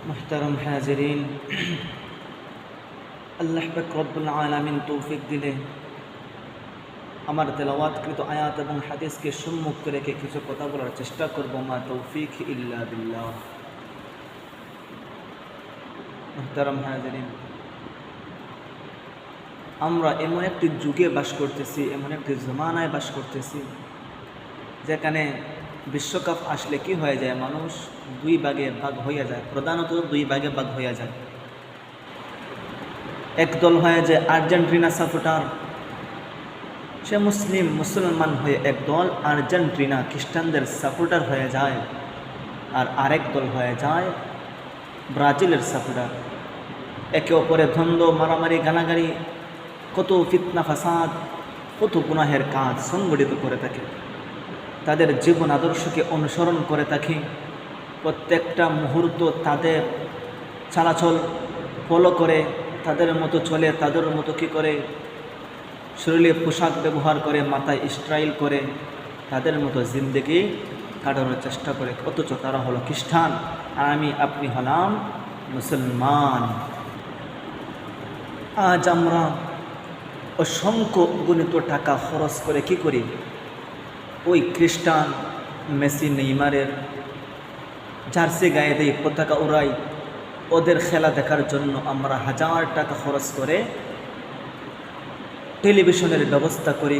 मुहतरम हाजरीन, আল্লাহ পাক রব্বুল আলামিন তৌফিক দিলে আমার তেলাওয়াতকৃত আয়াত এবং হাদিসকে সম্মুখ রেখে কিছু কথা বলার চেষ্টা করব। মা তৌফিক ইল্লা বিল্লাহ। মুহতারাম হাজরিন, আমরা এমন একটি যুগে বাস করতেছি, এমন একটি জমানায় বাস করতেছি যেখানে বিশ্বকাপ আসলে কি হয়ে যায়, মানুষ দুই ভাগে ভাগ হয়ে যায়, প্রধানত দুই ভাগে ভাগ হয়ে যায়। এক দল হয়ে যায় আর্জেন্টিনা সাপোর্টার, সে মুসলমান হয়ে এক দল আর্জেন্টিনা খ্রিস্টানদের সাপোর্টার হয়ে যায়, আর আরেক দল হয়ে যায় ব্রাজিলের সাপোর্টার। একে অপরে দ্বন্দ্ব, মারামারি, গালাগালি, কত ফিতনা ফাসাদ, কত গুনাহের কাজ সংগঠিত করে থাকে। তাদের জীবন আদর্শকে অনুসরণ করে থাকে, প্রত্যেকটা মুহূর্ত তাদের চলাচল ফলো করে, তাদের মতো চলে, তাদের মতো কী করে শরীরে পোশাক ব্যবহার করে, মাথায় স্টাইল করে, তাদের মতো জিন্দেগি কাটানোর চেষ্টা করে। অথচ তারা হলো খ্রিস্টান, আর আমি আপনি হলাম মুসলমান। আজ আমরা অসংখ্য গণিত টাকা খরচ করে কি করি, ওই খ্রিস্টান মেসি নেইমারের জার্সি গায়ে দেই, পতাকা উড়াই, ওদের খেলা দেখার জন্য আমরা হাজার টাকা খরচ করে টেলিভিশনের ব্যবস্থা করি,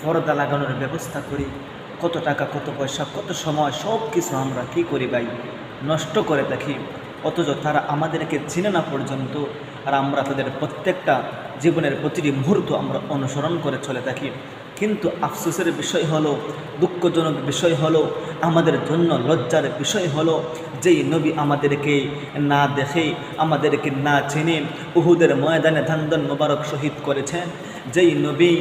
পর্দা লাগানোর ব্যবস্থা করি। কত টাকা, কত পয়সা, কত সময়, সব কিছু আমরা কী করি ভাই, নষ্ট করে থাকি। অথচ তারা আমাদেরকে চিনে না পর্যন্ত, আর আমরা তাদের প্রত্যেকটা জীবনের প্রতিটি মুহূর্ত আমরা অনুসরণ করে চলে থাকি। কিন্তু আফসোসের বিষয় হলো, দুঃখজনক বিষয় হলো, আমাদের জন্য লজ্জার বিষয় হলো, যেই নবী আমাদেরকে না দেখে, আমাদেরকে না চিনে উহুদের ময়দানে ধান্দন মোবারক শহীদ করেছেন, যেই নবী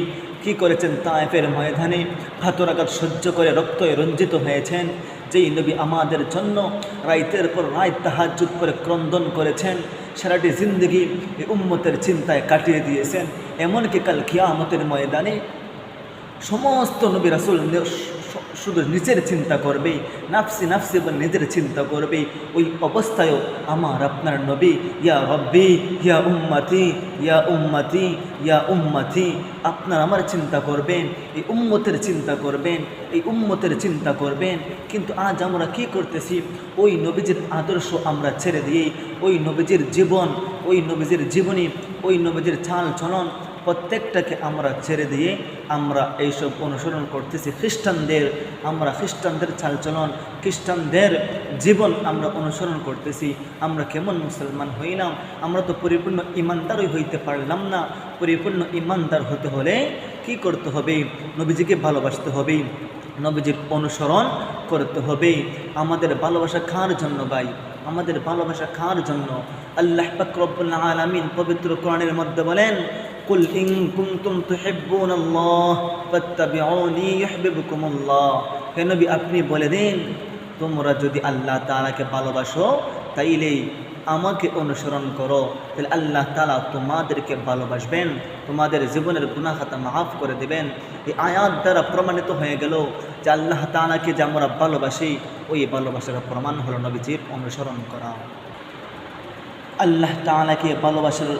কি করেছেন তায়েফের ময়দানে হাতরাঘাত সহ্য করে রক্তে রঞ্জিত হয়েছেন, যেই নবী আমাদের জন্য রাইতের পর রাত তাহাজ্জুদ করে ক্রন্দন করেছেন, সারাটি জিন্দগি এই উম্মতের চিন্তায় কাটিয়ে দিয়েছেন। এমনকি কাল কিয়ামতের ময়দানে সমস্ত নবী রাসূল শুধু নিজের চিন্তা করবে, নাফসি নাফসি বা নিজের চিন্তা করবে। ওই অবস্থায়ও আমার আপনার নবী ইয়া রব্বি ইয়া উম্মতি ইয়া উম্মতি ইয়া উম্মতি, আপনার আমার চিন্তা করবেন, এই উম্মতের চিন্তা করবেন, এই উম্মতের চিন্তা করবেন। কিন্তু আজ আমরা কি করতেছি, ওই নবীজির আদর্শ আমরা ছেড়ে দিয়ে, ওই নবীজির জীবন, ওই নবীজির জীবনী, ওই নবীজির চাল চলন প্রত্যেকটাকে আমরা ছেড়ে দিয়ে আমরা এইসব অনুসরণ করতেছি খ্রিস্টানদের। আমরা খ্রিস্টানদের চালচলন, খ্রিস্টানদের জীবন আমরা অনুসরণ করতেছি। আমরা কেমন মুসলমান হইলাম? আমরা তো পরিপূর্ণ ইমানদারই হইতে পারলাম না। পরিপূর্ণ ইমানদার হতে হলে কি করতে হবে? নবীজিকে ভালোবাসতে হবে, নবীজির অনুসরণ করতে হবে। আমাদের ভালোবাসা কার জন্য ভাই? আমাদের ভালোবাসা কার জন্য? আল্লাহ পাক রব্বুল আলামিন পবিত্র কোরআনের মধ্যে বলেন, কুল ইন কুনতুম তুহিব্বুনাল্লাহ ফাত্তাবিউনি ইউহিব্বুকুমুল্লাহ। হে নবী, আপনি বলে দিন, তোমরা যদি আল্লাহ তাআলাকে ভালোবাসো তাইলে আমাকে অনুসরণ করো, তাহলে আল্লাহ তাআলা তোমাদেরকে ভালোবাসবেন, তোমাদের জীবনের গুনাহ খাতা মাফ করে দেবেন। এই আয়াত দ্বারা প্রমাণিত হয়ে গেল যে আল্লাহ তাআলাকে যে আমরা ভালোবাসি, ওই ভালোবাসার প্রমাণ হলো নবীজির অনুসরণ করা। আল্লাহ তাআলাকে ভালোবাসার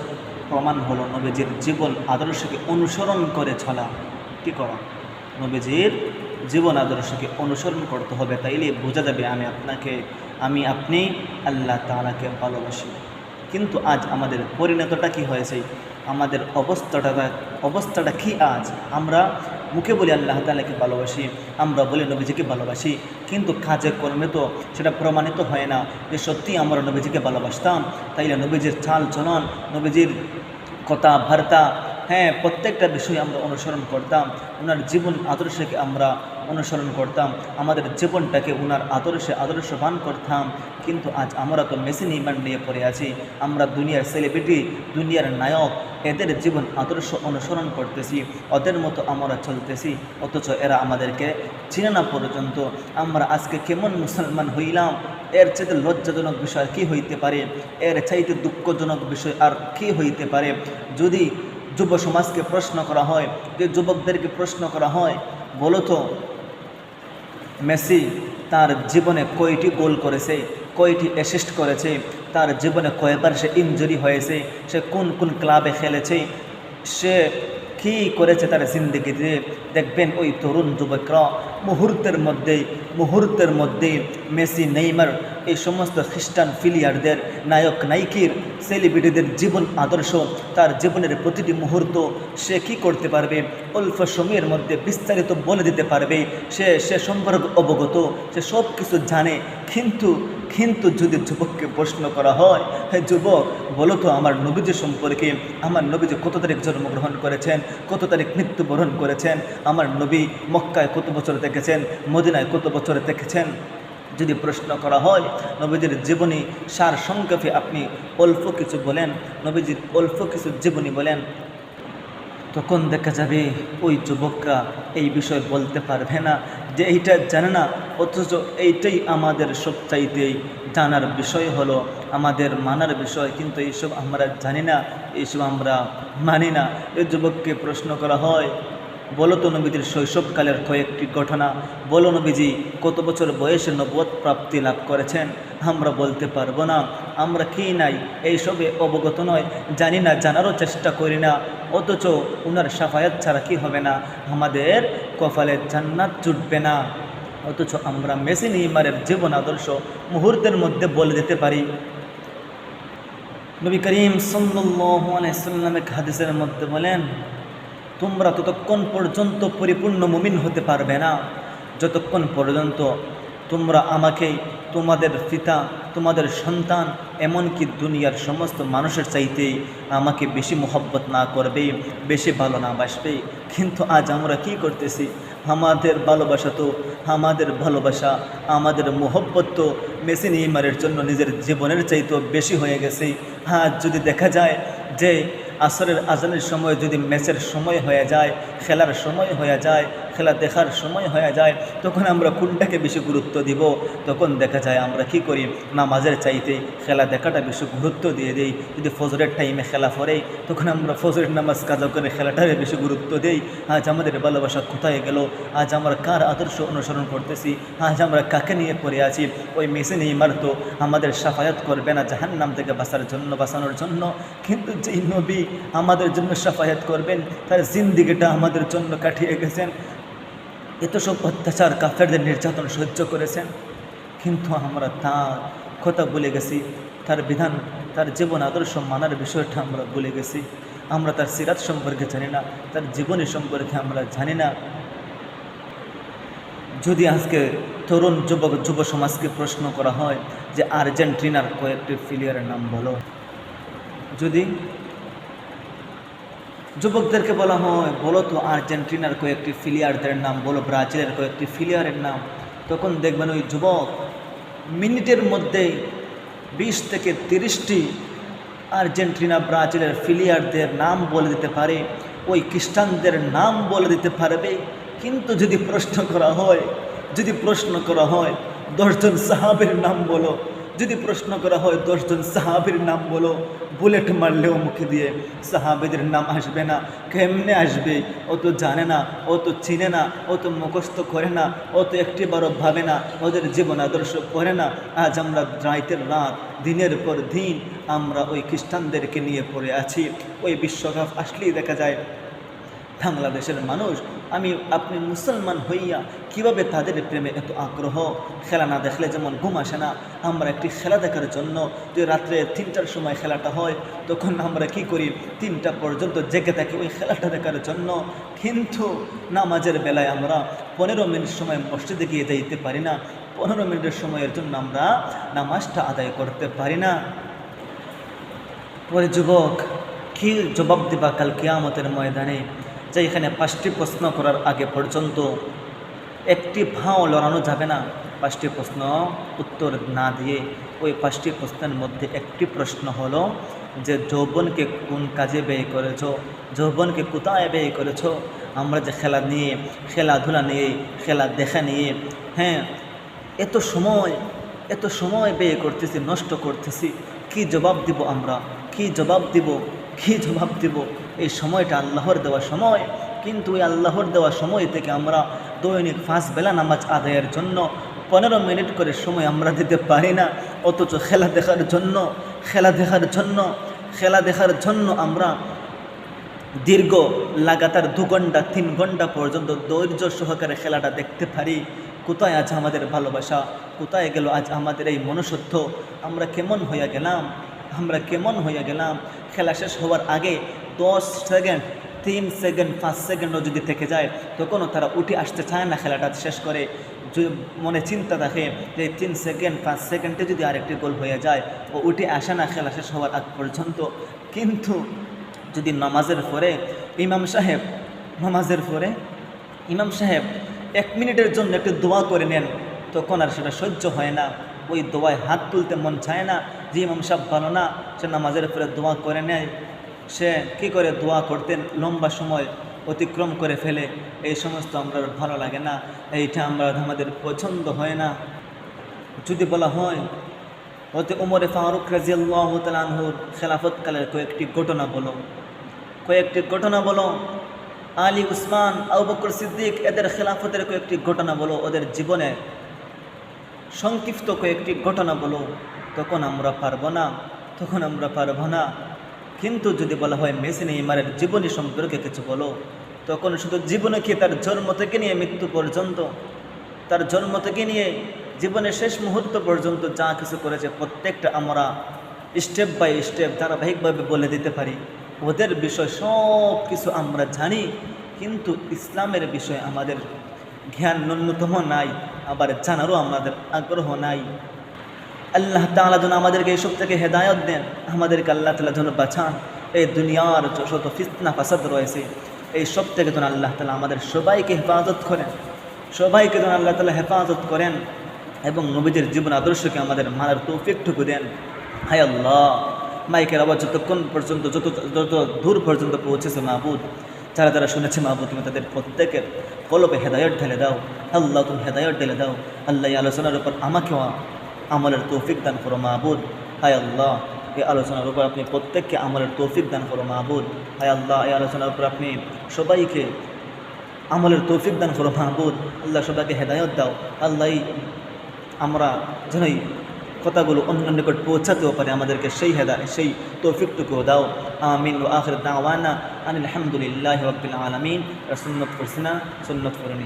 প্রমাণ হলো নবীজির জীবন আদর্শকে অনুসরণ করে চলা। কী করা? নবীজির জীবন আদর্শকে অনুসরণ করতে হবে, তাইলে বোঝা যাবে আমি আপনি আল্লাহ তাআলাকে ভালোবাসি। কিন্তু আজ আমাদের পরিণতটা কি হয়েছে? আমাদের অবস্থাটা কি আজ? আমরা মুখে বলি আল্লাহ তাআলাকে ভালোবাসি, আমরা বলি নবীজিকে ভালোবাসি, কিন্তু কাজে কর্মে তো সেটা প্রমাণিত হয় না যে সত্যি আমরা নবীজিকে ভালোবাসতাম। তাইলে নবীজির চাল চলন, নবীজির কথাবার্তা, প্রত্যেকটা বিষয় আমরা অনুসরণ করতাম, ওনার জীবন আদর্শকে আমরা অনুসরণ করতাম, আমাদের জীবনটাকে ওনার আদর্শবান করতাম। কিন্তু আজ আমরা তো মেসি নেইমার নিয়ে পড়ে আছি, আমরা দুনিয়ার সেলিব্রিটি, দুনিয়ার নায়ক, এদের জীবন আদর্শ অনুসরণ করতেছি, ওদের মতো আমরা চলতেছি, অথচ এরা আমাদেরকে চিনে না পর্যন্ত। আমরা আজকে কেমন মুসলমান হইলাম? এর চাইতে লজ্জাজনক বিষয় কি হইতে পারে? এর চাইতে দুঃখজনক বিষয় আর কি হইতে পারে? যদি যুব সমাজকে প্রশ্ন করা হয়, যে যুবকদেরকে প্রশ্ন করা হয়, বলো তো মেসি তার জীবনে কয়টি গোল করেছে, কয়টি অ্যাসিস্ট করেছে, তার জীবনে কয়বার সে ইনজুরি হয়েছে, সে কোন কোন ক্লাবে খেলেছে, সে কী করেছে তার জিন্দগিতে। দেখবেন ওই তরুণ যুবকরা মুহূর্তের মধ্যেই মেসি, নেইমার, এই সমস্ত খ্রিস্টান প্লেয়ারদের, নায়ক নায়িকার, সেলিব্রিটিদের জীবন আদর্শ, তার জীবনের প্রতিটি মুহূর্ত সে কি করতে পারবে, অল্প সময়ের মধ্যে বিস্তারিত বলে দিতে পারবে। সে সম্পর্কে অবগত, সে সব কিছু জানে। কিন্তু যদি যুবককে প্রশ্ন করা হয়, হ্যাঁ যুবক বলো তো আমার নবীজি সম্পর্কে, আমার নবীজি কত তারিখ জন্মগ্রহণ করেছেন, কত তারিখ মৃত্যুবরণ করেছেন, আমার নবী মক্কায় কত বছর দেখেছেন, মদিনায় কত বছর দেখেছেন, যদি প্রশ্ন করা হয় নবীজির জীবনী সার সংক্ষেপে আপনি অল্প কিছু বলেন, নবীজির অল্প কিছু জীবনী বলেন, তখন দেখা যাবে ওই যুবকরা এই বিষয় বলতে পারবে না যে এইটা জানে না, অথচ এইটাই আমাদের সবচাইতেই জানার বিষয় হলো, আমাদের মানার বিষয়। কিন্তু এইসব আমরা জানি না, এইসব আমরা মানি না। এই যুবককে প্রশ্ন করা হয়, বলো তো নবীজির শৈশবকালের কয়েকটি ঘটনা, বলো নবীজি কত বছর বয়সে নবুয়ত প্রাপ্তি লাভ করেছেন। আমরা বলতে পারবো না, আমরা কি নাই এইসবে অবগত নয়, জানি না, জানারও চেষ্টা করি না। অথচ উনার শাফায়াত ছাড়া কি হবে না, আমাদের কপালে জান্নাত জুটবে না। অথচ আমরা মেসি, নেইমারের জীবন আদর্শ মুহূর্তের মধ্যে বলে দিতে পারি। নবী করিম সাল্লাল্লাহু আলাইহি ওয়াসাল্লাম এক হাদিসের মধ্যে বলেন, তোমরা ততক্ষণ পর্যন্ত পরিপূর্ণ মুমিন হতে পারবে না যতক্ষণ পর্যন্ত তোমরা আমাকে, তোমাদের পিতা, তোমাদের সন্তান, এমনকি দুনিয়ার সমস্ত মানুষের চাইতেই আমাকে বেশি মোহব্বত না করবে, বেশি ভালো না বাসবে। কিন্তু আজ আমরা কি করতেছি, আমাদের ভালোবাসা, আমাদের মোহব্বত তো মেসি, নেইমারের জন্য নিজের জীবনের চাইতেও বেশি হয়ে গেছে। আজ যদি দেখা যায় যে আসরের আজানের সময় যদি ম্যাচের সময় হয়ে যায়, খেলার সময় হয়ে যায়, খেলা দেখার সময় হয়ে যায়, তখন আমরা কোনটাকে বেশি গুরুত্ব দিব? তখন দেখা যায় আমরা কি করি, নামাজের চাইতে খেলা দেখাটা বেশি গুরুত্ব দিয়ে দিই। যদি ফজরের টাইমে খেলা পড়ে, তখন আমরা ফজরের নামাজ কাজা করে খেলাটারে বেশি গুরুত্ব দিই। আজ আমাদের ভালোবাসা কোথায় গেল? আজ আমরা কার আদর্শ অনুসরণ করতেছি? আজ আমরা কাকে নিয়ে পড়ে আছি? ওই মেসি, নেইমার তো আমাদের শাফায়াত করবে না জাহান্নাম থেকে বাঁচানোর জন্য, কিন্তু যেই নবী আমাদের জন্য শাফায়াত করবেন, তার জিন্দিগিটা আমাদের জন্য কাটিয়ে গেছেন, এত সব অত্যাচার, কাফেরদের নির্যাতন সহ্য করেছেন, কিন্তু আমরা তার কথা ভুলে গেছি, তার বিধান, তার জীবন আদর্শ মানার বিষয়টা আমরা ভুলে গেছি। আমরা তার সিরাত সম্পর্কে জানি না, তার জীবনী সম্পর্কে আমরা জানি না। যদি আজকে তরুণ যুব সমাজকে প্রশ্ন করা হয় যে আর্জেন্টিনার কয়েকটি প্লেয়ারের নাম বলো, যদি যুবকদেরকে বলা হয় বলো তো আর্জেন্টিনার কয়েকটি প্লেয়ারদের নাম বলো, ব্রাজিলের কয়েকটি প্লেয়ারের নাম, তখন দেখবেন ওই যুবক মিনিটের মধ্যে 20 থেকে 30টি আর্জেন্টিনা, ব্রাজিলের প্লেয়ারদের নাম বলে দিতে পারে, ওই খ্রিস্টানদের নাম বলে দিতে পারবে। কিন্তু যদি প্রশ্ন করা হয় 10 জন সাহাবীর নাম বলো, যদি প্রশ্ন করা হয় 10 জন সাহাবীর নাম বলো, বুলেট মারলেও মুখে দিয়ে সাহাবীদের নাম আসবে না। কেমনে আসবে? ও তো জানে না, ও তো চিনে না, ও তো মুখস্থ করে না, ও তো একটিবারও ভাবে না, ওদের জীবন আদর্শ পড়ে না। আজ আমরা রাতের রাত, দিনের পর দিন আমরা ওই খ্রিস্টানদেরকে নিয়ে পড়ে আছি। ওই বিশ্বকাপ আসলেই দেখা যায় বাংলাদেশের মানুষ, আপনি মুসলমান হইয়া কিভাবে তাদের প্রেমে এত আগ্রহ। খেলা না দেখলে যেমন ঘুম আসে না, আমরা একটি খেলা দেখার জন্য যে রাত্রে 3টার সময় খেলাটা হয়, তখন আমরা কি করি, 3টা পর্যন্ত জেগে থাকি ওই খেলাটা দেখার জন্য। কিন্তু নামাজের বেলায় আমরা 15 মিনিট সময় মসজিদে গিয়ে যাইতে পারি না, 15 মিনিটের সময়ের জন্য আমরা নামাজটা আদায় করতে পারি না। ওই যুবক কি জবাব দিবা কাল কিয়ামতের ময়দানে, যে এখানে 5টি প্রশ্ন করার আগে পর্যন্ত একটি ভাও লড়ানো যাবে না। 5টি প্রশ্ন উত্তর না দিয়ে ওই 5টি প্রশ্নের মধ্যে একটি প্রশ্ন হলো যে যৌবনকে কোন কাজে ব্যয় করেছো, যৌবনকে কোথায় ব্যয় করেছো? আমরা যে খেলাধুলা নিয়ে, খেলা দেখা নিয়ে, হ্যাঁ এত সময় ব্যয় করতেছি, নষ্ট করতেছি, কি জবাব দিব আমরা? কি জবাব দিব? এই সময়টা আল্লাহর দেওয়া সময়, কিন্তু ওই আল্লাহর দেওয়া সময় থেকে আমরা দৈনিক 5 বেলা নামাজ আদায়ের জন্য 15 মিনিট করে সময় আমরা দিতে পারি না, অথচ খেলা দেখার জন্য আমরা দীর্ঘ লাগাতার 2 ঘন্টা 3 ঘন্টা পর্যন্ত ধৈর্য সহকারে খেলাটা দেখতে পারি। কোথায় আজ আমাদের ভালোবাসা, কোথায় গেল আজ আমাদের এই মনুষ্যত্ব? আমরা কেমন হইয়া গেলাম? খেলা শেষ হওয়ার আগে 10 সেকেন্ড, 3 সেকেন্ড, 5 সেকেন্ডও যদি থেকে যায়, তখনও তারা উঠে আসতে চায় না। খেলাটা শেষ করে মনে চিন্তা থাকে যে 3 সেকেন্ড 5 সেকেন্ডে যদি আরেকটি গোল হয়ে যায়, ও উঠে আসে না খেলা শেষ হওয়ার আগ পর্যন্ত। কিন্তু যদি নামাজের পরে ইমাম সাহেব 1 মিনিটের জন্য একটু দোয়া করে নেন, তখন আর সেটা সহ্য হয় না। ওই দোয়ায় হাত তুলতে মন চায় না। যে ইমাম সাহেব ভালো না, সে নামাজের পরে দোয়া করে নেয়, সে কি করে দোয়া করতেন লম্বা সময় অতিক্রম করে ফেলে। এই সমস্ত আমরা ভালো লাগে না, এইটা আমাদের পছন্দ হয় না। যদি বলা হয় হতে উমরে ফারুক রাদিয়াল্লাহু তাআলা আনহুর খেলাফতকালের কয়েকটি ঘটনা বলো, আলী, উসমান, আবু বকর সিদ্দিক এদের খেলাফতের কয়েকটি ঘটনা বলো, ওদের জীবনে সংক্ষিপ্ত কয়েকটি ঘটনা বলো, তখন আমরা পারবো না। কিন্তু যদি বলা হয় মেসি নেইমারের জীবনী সম্পর্কে কিছু বলো, তখন শুধু জীবনে কি তার জন্ম থেকে নিয়ে মৃত্যু পর্যন্ত, তার জন্ম থেকে নিয়ে জীবনের শেষ মুহূর্ত পর্যন্ত যা কিছু করেছে প্রত্যেকটা আমরা স্টেপ বাই স্টেপ ধারাবাহিকভাবে বলে দিতে পারি। ওদের বিষয় সব কিছু আমরা জানি, কিন্তু ইসলামের বিষয়ে আমাদের জ্ঞান ন্যূনতম নাই, আবার জানারও আমাদের আগ্রহ নাই। আল্লাহ তাআলা যেন আমাদেরকে এইসব থেকে হেদায়ত দেন, আমাদেরকে আল্লাহ তাআলা যেন বাঁচান। এই দুনিয়ার যত ফিতনা ফাসাদ রয়েছে, এই সব থেকে যেন আল্লাহ তাআলা আমাদের সবাইকে হেফাজত করেন, এবং নবীদের জীবন আদর্শকে আমাদের মানার তৌফিকটুকু দেন। হায় আল্লাহ, মাইকের আওয়াজ যতক্ষণ পর্যন্ত যত দূর পর্যন্ত পৌঁছেছে মাহবুদ, যারা শুনেছে মাহবুদ, তুমি তাদের প্রত্যেকের কলবে হেদায়ত ঢেলে দাও। আল্লাহ, তুমি হেদায়ত ঢেলে দাও। আল্লাহ, এই আলোচনার উপর আমাকেও আমলের তৌফিক দান করো মাহবুদ। হায় আল্লাহ, এই আলোচনার উপর আপনি প্রত্যেককে আমলের তৌফিক দান করো মাহবুদ। হায় আল্লাহ, এই আলোচনার উপর আপনি সবাইকে আমলের তৌফিক দান করো মাহবুদ। আল্লাহ, সবাইকে হেদায়ত দাও। আল্লাহ, আমরা যেন এই কথাগুলো অন্য নিকট পৌঁছাতেও পারে, আমাদেরকে সেই তৌফিকটুকু দাও। আমিন। ওয়া আখির দাওয়ানা আনিল হামদুলিল্লাহি রাব্বিল আলামিন। সুন্নত করছি না, সুন্নত করুন।